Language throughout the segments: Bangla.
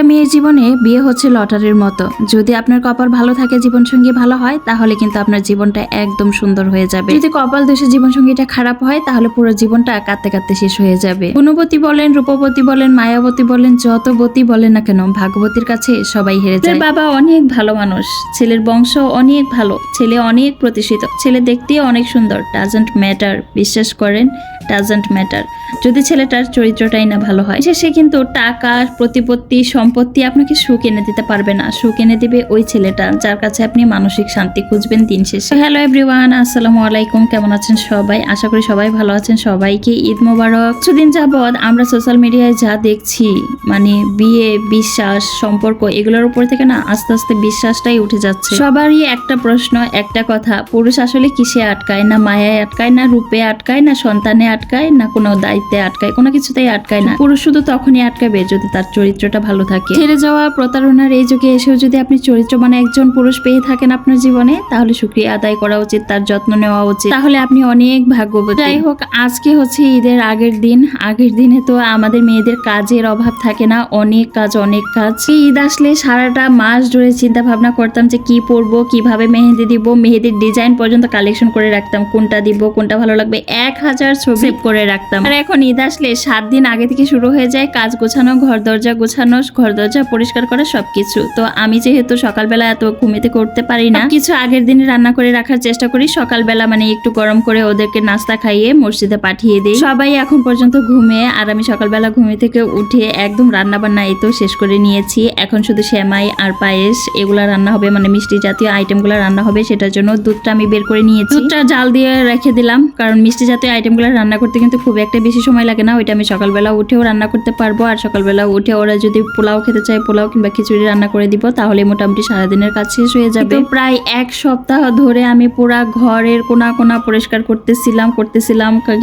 মেয়ের জীবনে বিয়ে হচ্ছে লটারির মতো। যদি আপনার কপাল ভালো থাকে, জীবনসঙ্গী ভালো হয়, তাহলে কিন্তু আপনার জীবনটা একদম সুন্দর হয়ে যাবে। যদি কপাল দোষে জীবনসঙ্গীটা খারাপ হয়, তাহলে পুরো জীবনটা কাঁদতে কাঁদতে শেষ হয়ে যাবে। গুণবতী বলেন, রূপবতী বলেন, মায়াবতী বলেন, যত বতী বলেন না কেন, ভাগ্যবতীর কাছে সবাই হেরে যায়। বাবা অনেক ভালো মানুষ, ছেলের বংশ অনেক ভালো, ছেলে অনেক প্রতিষ্ঠিত, ছেলে দেখতেও অনেক সুন্দর। ডাজন্ট ম্যাটার, বিশ্বাস করেন, ডাজন্ট ম্যাটার। যদি ছেলেটার চরিত্রটাই না ভালো হয়, সে কিন্তু টাকা, প্রতিপত্তি, সম্পত্তি আপনাকে সুখ এনে দিতে পারবে না। সুখ এনে দিবে ওই ছেলেটা যার কাছে আপনি মানসিক শান্তি খুঁজবেন দিন শেষে। হ্যালো এভরিওয়ান, আসসালামু আলাইকুম। কেমন আছেন সবাই? আশা করি সবাই ভালো আছেন। সবাইকে ঈদ মোবারক। কিছুদিন যাবৎ আমরা সোশ্যাল মিডিয়ায় যা দেখছি, মানে বিয়ে, বিশ্বাস, সম্পর্ক, এগুলোর উপর থেকে না আস্তে আস্তে বিশ্বাসটাই উঠে যাচ্ছে। সবারই একটা প্রশ্ন, একটা কথা, পুরুষ আসলে কিসে আটকায়? না মায়ায় আটকায়, না রূপে আটকায়, না সন্তানে আটকায়, না কোনো দায়িত্বে আটকায়, কোনো কিছুতেই আটকায় না। পুরুষ শুধু তখনই আটকাবে যদি তার চরিত্রটা ভালো থাকে। ছেড়ে যাওয়া প্রতারণার এই যুগে এসেও যদি আপনি চরিত্রবান একজন পুরুষ পেয়ে থাকেন আপনার জীবনে, তাহলে শুকরিয়া আদায় করা উচিত, তার যত্ন নেওয়া উচিত, তাহলে আপনি অনেক ভাগ্যবতী। যাই হোক, আজকে হচ্ছে ঈদের আগের দিন। আগের দিনে তো আমাদের মেয়েদের কাজের অভাব থাকে না, অনেক কাজ, অনেক কাজ। ঈদ আসলে সারাটা মাস ধরে চিন্তা ভাবনা করতাম যে কি পরবো, কিভাবে মেহেদি দিব, মেহেদির ডিজাইন পর্যন্ত কালেকশন করে রাখতাম, কোনটা দিব, কোনটা ভালো লাগবে, 1000 ছবি সেভ করে রাখতাম। আর এখন ঈদ আসলে 7 দিন আগে থেকে শুরু হয়ে যায় কাজ গোছানো, ঘর দরজা গোছানো, ঘর দরজা পরিষ্কার করা, সবকিছু। তো আমি যেহেতু সকালবেলা এত ঘুমিয়ে থেকে উঠতে পারি না, কিছু আগের দিনে রান্না করে রাখার চেষ্টা করি। সকালবেলা মানে একটু গরম করে ওদেরকে নাস্তা খাইয়ে মসজিদে পাঠিয়ে দিই। সবাই এখন পর্যন্ত ঘুমে, আর আমি সকালবেলা ঘুমিয়ে থেকে উঠে একদম রান্না বান্না এই তো শেষ করে নিয়েছি। এখন শুধু সেমাই আর পায়েস এগুলা রান্না হবে, মানে মিষ্টি জাতীয় আইটেমগুলো রান্না হবে। সেটার জন্য দুধটা আমি বের করে নিয়েছি, দুধটা জাল দিয়ে রেখে দিলাম, কারণ মিষ্টি জাতীয় আইটেমগুলো রান্না করতে কিন্তু খুব একটা বেশি সময় লাগে না। ওইটা আমি সকালবেলা উঠেও রান্না করতে পারবো, আর সকালবেলা উঠে ওরা যদি পোলাও খেতে চায়, পোলাও কিংবা খিচুড়ি রান্না করে দিব, তাহলে মোটামুটি সারাদিনের কাজ শেষ হয়ে যাবে। প্রায় 1 সপ্তাহ ধরে আমি পুরা ঘরের কোনা কোনা পরিষ্কার করতেছিলাম,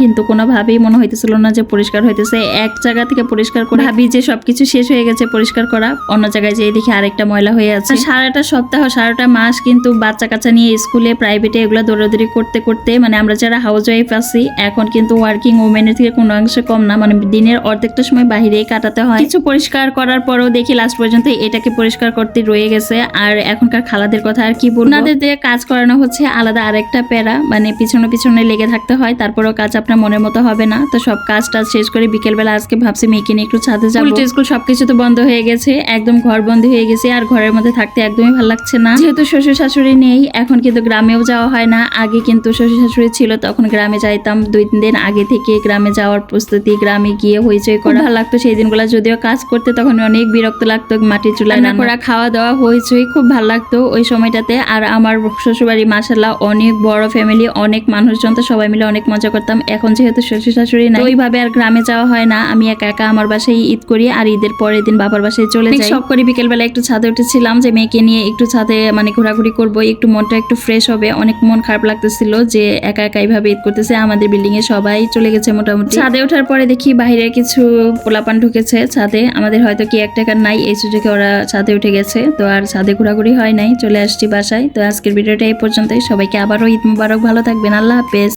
কিন্তু কোনোভাবেই মনে হইতেছিল না যে পরিষ্কার হইতেছে। এক জায়গা থেকে পরিষ্কার করে ভাবি যে সবকিছু শেষ হয়ে গেছে পরিষ্কার করা, অন্য জায়গায় যেয়ে দেখি আরেকটা ময়লা হয়ে আছে। সারাটা সপ্তাহ, সারাটা মাস কিন্তু বাচ্চা কাচ্চা নিয়ে স্কুলে, প্রাইভেটে এগুলো দৌড়াদৌড়ি করতে করতে, মানে আমরা যারা হাউস ওয়াইফ আছি এখন কিন্তু ওয়ার্কিং ওমেনের থেকে কোনো অংশে কম না, মানে দিনের অর্ধেকটা সময় বাহিরেই কাটাতে হয়। কিছু পরিষ্কার করার পরও দেখি লাস্ট পর্যন্ত এটাকে পরিষ্কার করতে রয়ে গেছে। আর এখনকার খালাদের কথা আর কি বলবো, ওনাদের দিয়ে কাজ করানো হচ্ছে আলাদা আরেকটা প্যারা, মানে পিছনে পিছনে লেগে থাকতে হয়, তারপরেও কাজ আপনার মনের মতো হবে না। তো সব কাজটা শেষ করে বিকেলবেলা আজকে ভাবছি মেয়েকে নিয়ে একটু ছাদে যাবো। স্কুল সবকিছু তো বন্ধ হয়ে গেছে, একদম ঘর বন্ধ হয়ে গেছে, আর ঘরের মধ্যে থাকতে একদমই ভালো লাগছে না। যেহেতু শ্বশুর শাশুড়ি নেই, এখন কিন্তু গ্রামেও যাওয়া হয় না। আগে কিন্তু শ্বশুর শাশুড়ি ছিল, তখন গ্রামে যাইতাম 2-3 দিন আগে থেকে। গ্রামে যাওয়ার প্রস্তুতি, গ্রামে গিয়ে হইচই করা, ভালো লাগতো সেই দিনগুলো। যদিও কাজ করতে তখন অনেক বিরক্ত লাগতো, মাটির চুলায় রান্না করা, খাওয়া দাওয়া, হইচই, খুব ভালো লাগতো ওই সময়টাতে। আর আমার শ্বশুরবাড়ি মাশাআল্লাহ অনেক বড় ফ্যামিলি, অনেক মানুষজন, তো সবাই মিলে অনেক মজা করতাম। এখন যেহেতু শ্বশুর শাশুড়ি নাই, ওইভাবে আর গ্রামে যাওয়া হয় না। আমি একা একা আমার বাসায় ঈদ করি, আর ঈদের পরের দিন বাবার বাসায় চলে যাই। সব করে বিকেলবেলা একটু ছাদে উঠেছিলাম যে মেয়েকে নিয়ে একটু ছাদে মানে ঘোরাঘুরি করবো, একটু মনটা একটু ফ্রেশ হবে। অনেক মন খারাপ লাগতেছিল যে একা একা এইভাবে ঈদ করতেছে। আমাদের বিল্ডিং এ সবাই চলে গেছে মোটামুটি। ছাদে ওঠার পরে দেখি বাইরের কিছু পোলাপান ঢুকেছে ছাদে, আমাদের হয়তো কি একটা নাই, এই সুযোগে ওরা ছাদে উঠে গেছে। তো আর ছাদে ঘোরাঘুরি হয় নাই, চলে আসছি বাসায়। তো আজকের ভিডিওটা এই পর্যন্তই। সবাইকে আবারও ঈদ মুবারক, ভালো থাকবেন, আল্লাহ হাফেজ।